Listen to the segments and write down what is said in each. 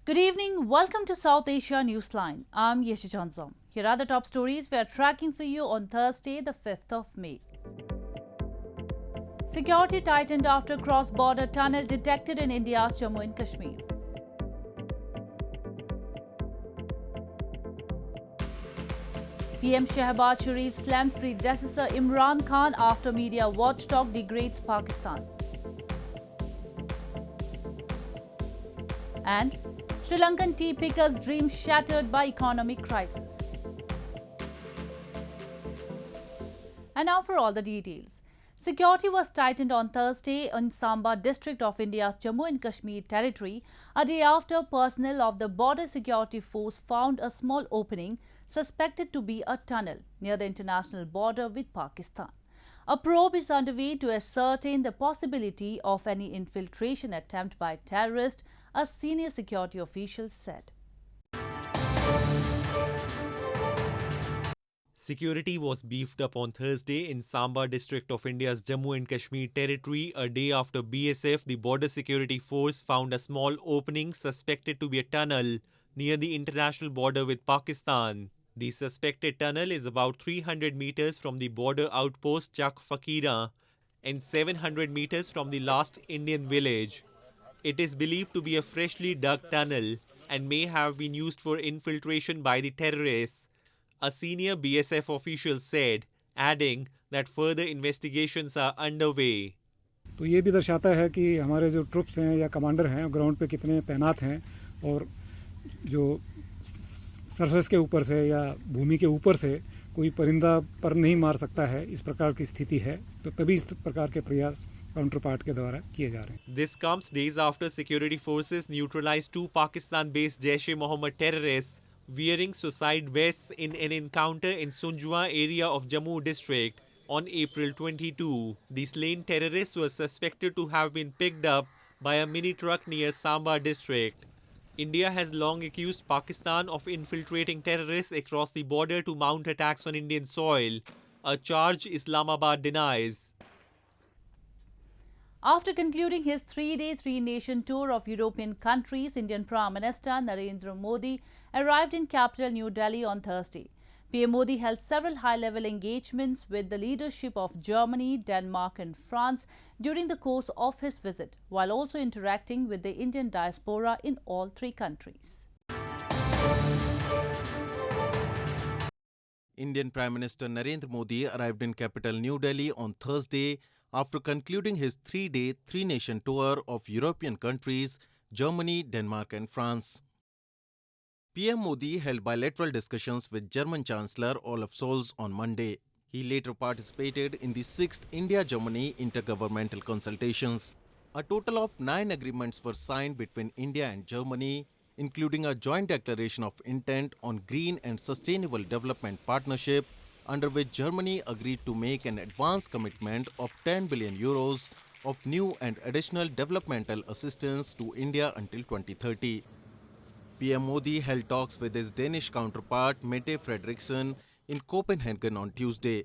Good evening. Welcome to South Asia Newsline. I'm Yeshi Janzom. Here are the top stories we are tracking for you on Thursday, the 5th of May. Security tightened after cross-border tunnel detected in India's Jammu and Kashmir. PM Shehbaz Sharif slams predecessor Imran Khan after media watchdog degrades Pakistan. And Sri Lankan tea pickers' dreams shattered by economic crisis. And now for all the details. Security was tightened on Thursday in Samba district of India's Jammu and Kashmir territory, a day after personnel of the Border Security Force found a small opening suspected to be a tunnel near the international border with Pakistan. A probe is underway to ascertain the possibility of any infiltration attempt by terrorists, a senior security official said. Security was beefed up on Thursday in Samba district of India's Jammu and Kashmir territory a day after BSF, the Border Security Force, found a small opening suspected to be a tunnel near the international border with Pakistan. The suspected tunnel is about 300 meters from the border outpost Chak Fakira and 700 meters from the last Indian village. It is believed to be a freshly dug tunnel and may have been used for infiltration by the terrorists, a senior BSF official said, adding that further investigations are underway. तो ये भी दर्शाता है कि हमारे जो troops हैं या कमांडर हैं ग्राउंड पे कितने तैनात हैं और जो सरफेस के ऊपर से या भूमि के ऊपर से कोई परिंदा पर नहीं मार सकता है, इस प्रकार की स्थिति है, तो तभी इस प्रकार के प्रयास काउंटरपार्ट के द्वारा किए जा रहे हैं. This comes days after security forces neutralized two Pakistan-based Jaish-e-Mohammed terrorists wearing suicide vests in an encounter in Sunjwa area of Jammu district on April 22. The slain terrorists were suspected to have been picked up by a mini truck near Samba district. India has long accused Pakistan of infiltrating terrorists across the border to mount attacks on Indian soil, a charge Islamabad denies. After concluding his three-day, three-nation tour of European countries, Indian Prime Minister Narendra Modi arrived in capital New Delhi on Thursday. PM Modi held several high-level engagements with the leadership of Germany, Denmark and France during the course of his visit, while also interacting with the Indian diaspora in all three countries. Indian Prime Minister Narendra Modi arrived in capital New Delhi on Thursday after concluding his three-day, three-nation tour of European countries, Germany, Denmark and France. PM Modi held bilateral discussions with German Chancellor Olaf Scholz on Monday. He later participated in the 6th India-Germany intergovernmental consultations. A total of 9 agreements were signed between India and Germany, including a joint declaration of intent on green and sustainable development partnership, under which Germany agreed to make an advance commitment of 10 billion euros of new and additional developmental assistance to India until 2030. PM Modi held talks with his Danish counterpart Mette Frederiksen in Copenhagen on Tuesday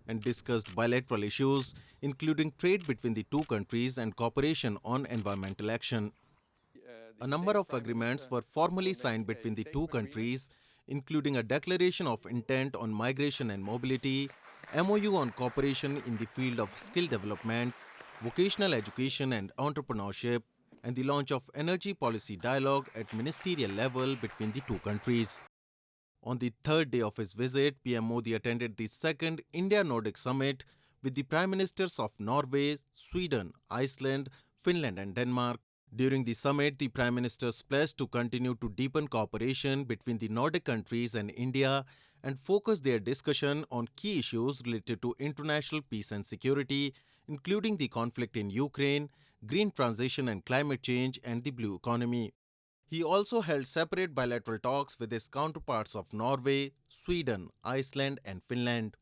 and discussed bilateral issues, including trade between the two countries and cooperation on environmental action. A number of agreements were formally signed between the two countries, including a declaration of intent on migration and mobility, MOU on cooperation in the field of skill development, vocational education and entrepreneurship, and the launch of energy policy dialogue at ministerial level between the two countries. On the third day of his visit, PM Modi attended the second India-Nordic Summit with the Prime Ministers of Norway, Sweden, Iceland, Finland and Denmark. During the summit, the Prime Ministers pledged to continue to deepen cooperation between the Nordic countries and India and focus their discussion on key issues related to international peace and security, including the conflict in Ukraine, green transition and climate change, and the blue economy. He also held separate bilateral talks with his counterparts of Norway, Sweden, Iceland, and Finland.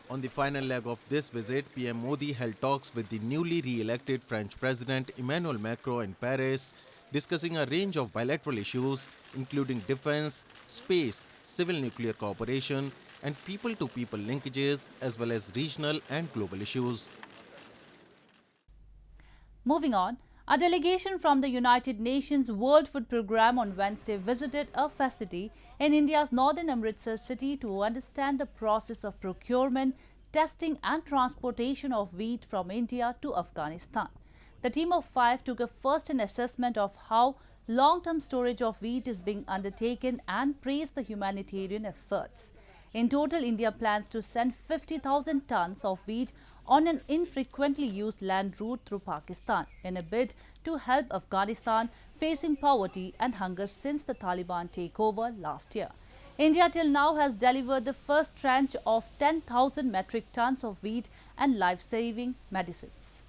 On the final leg of this visit, PM Modi held talks with the newly re-elected French President Emmanuel Macron in Paris, discussing a range of bilateral issues, including defense, space, civil nuclear cooperation, and people-to-people linkages, as well as regional and global issues. Moving on, A delegation from the United Nations World Food Programme on Wednesday visited a facility in India's northern Amritsar city to understand the process of procurement, testing and transportation of wheat from India to Afghanistan. The team of 5 took a first-hand assessment of how long-term storage of wheat is being undertaken and praised the humanitarian efforts. In total, India plans to send 50,000 tons of wheat on an infrequently used land route through Pakistan in a bid to help Afghanistan facing poverty and hunger since the Taliban takeover last year. India till now has delivered the first tranche of 10,000 metric tons of wheat and life-saving medicines.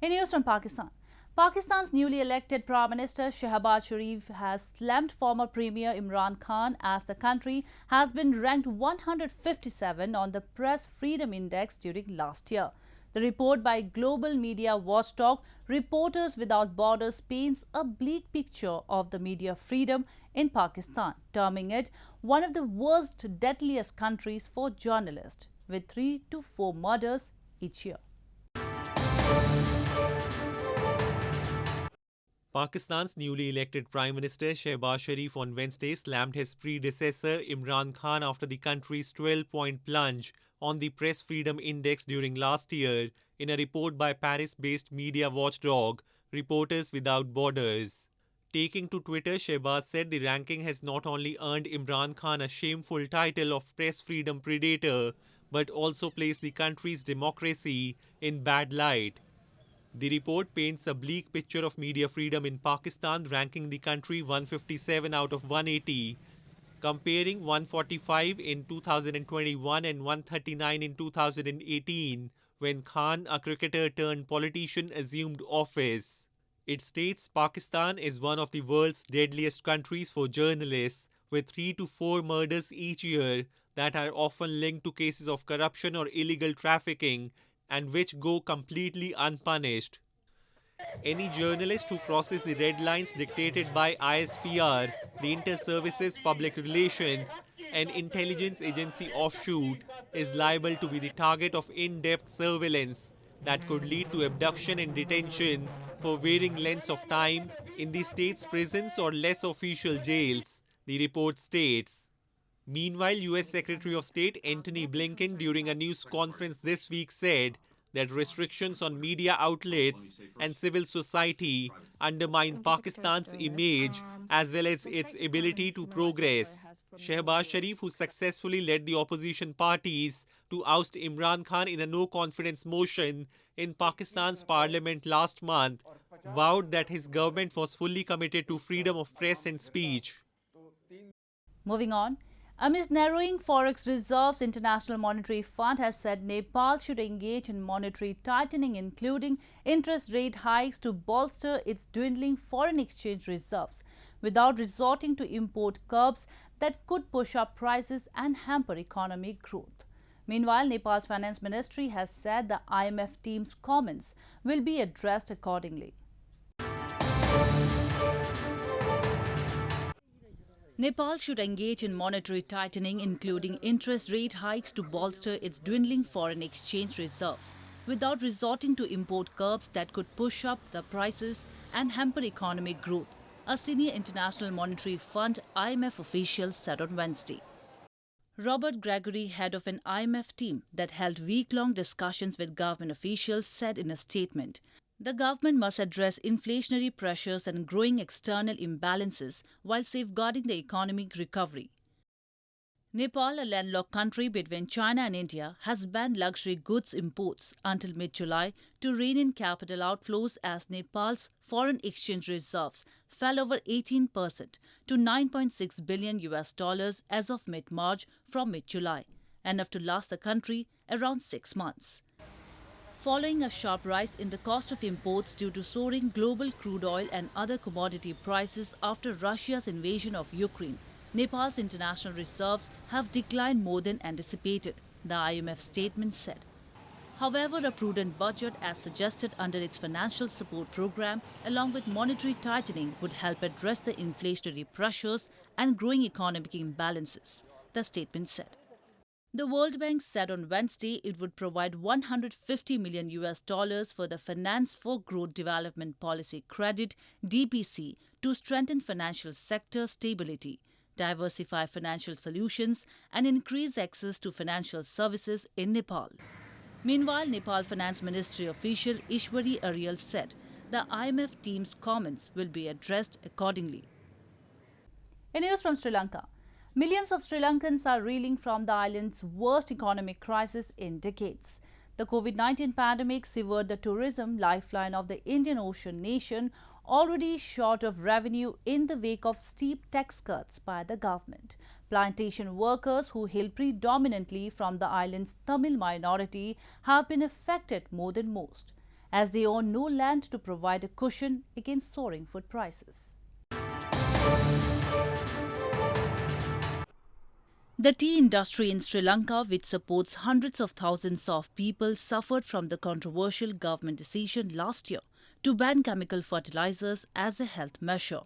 In news from Pakistan, Pakistan's newly elected Prime Minister Shehbaz Sharif has slammed former Premier Imran Khan as the country has been ranked 157 on the Press Freedom Index during last year. The report by global media watchdog Reporters Without Borders paints a bleak picture of the media freedom in Pakistan, terming it one of the worst, deadliest countries for journalists, with 3 to 4 murders each year. Pakistan's newly elected Prime Minister Shehbaz Sharif on Wednesday slammed his predecessor Imran Khan after the country's 12-point plunge on the Press Freedom Index during last year in a report by Paris-based media watchdog Reporters Without Borders. Taking to Twitter, Shehbaz said the ranking has not only earned Imran Khan a shameful title of press freedom predator, but also placed the country's democracy in bad light. The report paints a bleak picture of media freedom in Pakistan, ranking the country 157 out of 180, comparing 145 in 2021 and 139 in 2018, when Khan, a cricketer turned politician, assumed office. It states Pakistan is one of the world's deadliest countries for journalists, with 3 to 4 murders each year that are often linked to cases of corruption or illegal trafficking, and which go completely unpunished. Any journalist who crosses the red lines dictated by ISPR, the Inter-Services Public Relations, an intelligence agency offshoot, is liable to be the target of in-depth surveillance that could lead to abduction and detention for varying lengths of time in the state's prisons or less official jails, the report states. Meanwhile, US Secretary of State Antony Blinken during a news conference this week said that restrictions on media outlets and civil society undermine Pakistan's image as well as its ability to progress. Shehbaz Sharif, who successfully led the opposition parties to oust Imran Khan in a no-confidence motion in Pakistan's parliament last month, vowed that his government was fully committed to freedom of press and speech. Moving on, amidst narrowing forex reserves, International Monetary Fund has said Nepal should engage in monetary tightening, including interest rate hikes, to bolster its dwindling foreign exchange reserves, without resorting to import curbs that could push up prices and hamper economic growth. Meanwhile, Nepal's finance ministry has said the IMF team's comments will be addressed accordingly. Nepal should engage in monetary tightening, including interest rate hikes, to bolster its dwindling foreign exchange reserves, without resorting to import curbs that could push up the prices and hamper economic growth, a senior International Monetary Fund IMF official said on Wednesday. Robert Gregory, head of an IMF team that held week-long discussions with government officials, said in a statement, the government must address inflationary pressures and growing external imbalances while safeguarding the economic recovery. Nepal, a landlocked country between China and India, has banned luxury goods imports until mid-July to rein in capital outflows as Nepal's foreign exchange reserves fell over 18% to $9.6 billion as of mid-March from mid-July, enough to last the country around 6 months. Following a sharp rise in the cost of imports due to soaring global crude oil and other commodity prices after Russia's invasion of Ukraine, Nepal's international reserves have declined more than anticipated, the IMF statement said. However, a prudent budget, as suggested under its financial support program, along with monetary tightening, would help address the inflationary pressures and growing economic imbalances, the statement said. The World Bank said on Wednesday it would provide $150 million for the Finance for Growth Development Policy Credit (DPC) to strengthen financial sector stability, diversify financial solutions, and increase access to financial services in Nepal. Meanwhile, Nepal Finance Ministry official Ishwari Ariel said the IMF team's comments will be addressed accordingly. In news from Sri Lanka, millions of Sri Lankans are reeling from the island's worst economic crisis in decades. The COVID-19 pandemic severed the tourism lifeline of the Indian Ocean nation, already short of revenue in the wake of steep tax cuts by the government. Plantation workers who hail predominantly from the island's Tamil minority have been affected more than most, as they own no land to provide a cushion against soaring food prices. The tea industry in Sri Lanka, which supports hundreds of thousands of people, suffered from the controversial government decision last year to ban chemical fertilizers as a health measure.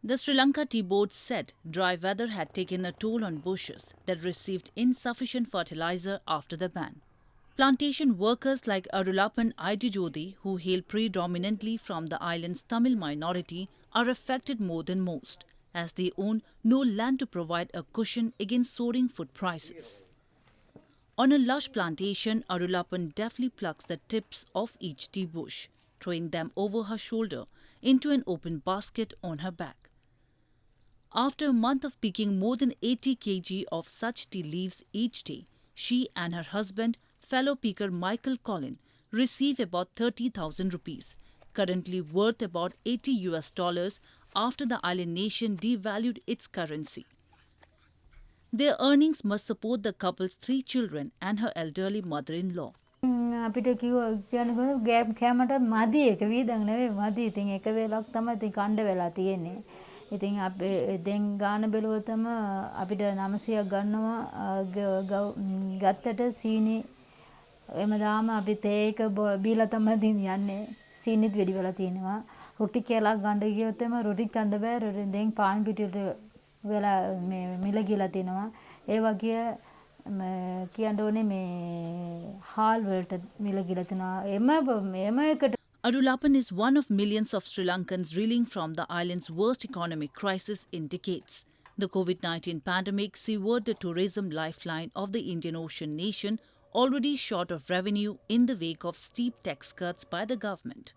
The Sri Lanka Tea Board said dry weather had taken a toll on bushes that received insufficient fertilizer after the ban. Plantation workers like Arulapan Idijodi, who hail predominantly from the island's Tamil minority, are affected more than most, as they own no land to provide a cushion against soaring food prices. On a lush plantation, Arulapan deftly plucks the tips of each tea bush, throwing them over her shoulder into an open basket on her back. After a month of picking more than 80 kg of such tea leaves each day, she and her husband, fellow picker Michael Collin, receive about 30,000 rupees, currently worth about $80 after the island nation devalued its currency. Their earnings must support the couple's 3 children and her elderly mother-in-law. අපිට කියනකොට ගෑප් කැමට මදි එක වීදන් නෙවෙයි මදි. ඉතින් එක වෙලක් තමයි ඉතින් කණ්ඩ වෙලා තියෙන්නේ. ඉතින් අපි දැන් ගාන බැලුවොතම අපිට 900ක් ගන්නවා ගත්තට සීනි එමදාම අපි තේ එක බීලා තමයි යන්නේ. සීනිත් වැඩි වෙලා තියෙනවා. රොටි කෑල්ලක් ගන්න ගියොත් එම රොටි කන්න බෑ. දැන් පාන් පිටියට වෙලා මිල ගිලා තිනවා. ඒ වගේ කියන්න ඕනේ මේ හාල් වලට මිල ගිලා තිනවා. එම එකට Arulapan is one of millions of Sri Lankans reeling from the island's worst economic crisis in decades. The COVID-19 pandemic severed the tourism lifeline of the Indian Ocean nation, already short of revenue in the wake of steep tax cuts by the government.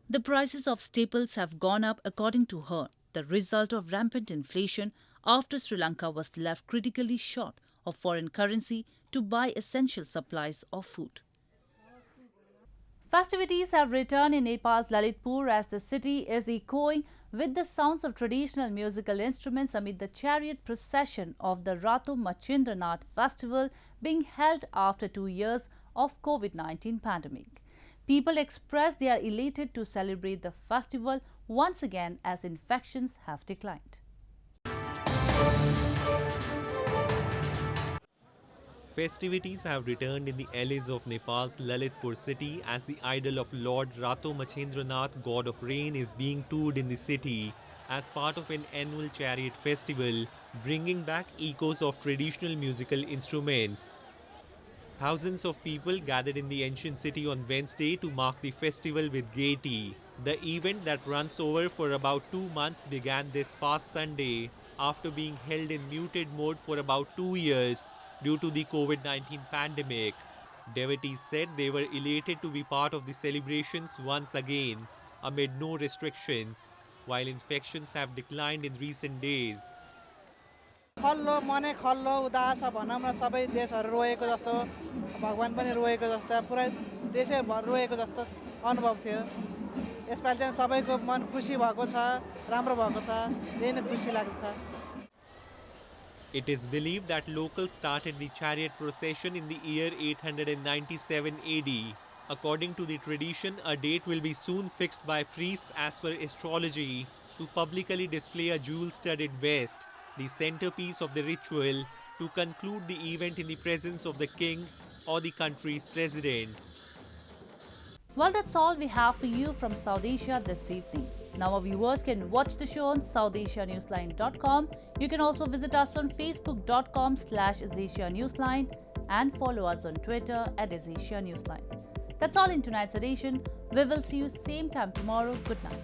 The prices of staples have gone up, according to her, the result of rampant inflation after Sri Lanka was left critically short of foreign currency to buy essential supplies of food. Festivities have returned in Nepal's Lalitpur as the city is echoing with the sounds of traditional musical instruments amid the chariot procession of the Rato Machendranath festival being held after 2 years of COVID-19 pandemic. People express they are elated to celebrate the festival once again as infections have declined. Festivities have returned in the alleys of Nepal's Lalitpur city as the idol of Lord Rato Machendranath, god of rain, is being toured in the city as part of an annual chariot festival, bringing back echoes of traditional musical instruments. Thousands of people gathered in the ancient city on Wednesday to mark the festival with gaiety. The event that runs over for about 2 months began this past Sunday after being held in muted mode for about 2 years due to the COVID-19 pandemic. Devotees said they were elated to be part of the celebrations once again amid no restrictions, while infections have declined in recent days. खल्लो मनै खल्लो उदास भनौँ न सबै देशहरू रोएको जस्तो भगवान पनि रोएको जस्तो पुरै देशै भर रोएको जस्तो अनुभव थियो यसपालि चाहिँ सबैको मन खुसी भएको छ राम्रो भएको छ त्यही नै खुसी लाग्छ It is believed that locals started the chariot procession in the year 897 AD. According to the tradition, a date will be soon fixed by priests as per astrology to publicly display a jewel-studded vest, the centerpiece of the ritual, to conclude the event in the presence of the king or the country's president. Well, that's all we have for you from South Asia this evening. Now our viewers can watch the show on SouthAsiaNewsline.com. You can also visit us on Facebook.com/AsAsiaNewsline and follow us on Twitter @AsAsiaNewsline. That's all in tonight's edition. We will see you same time tomorrow. Good night.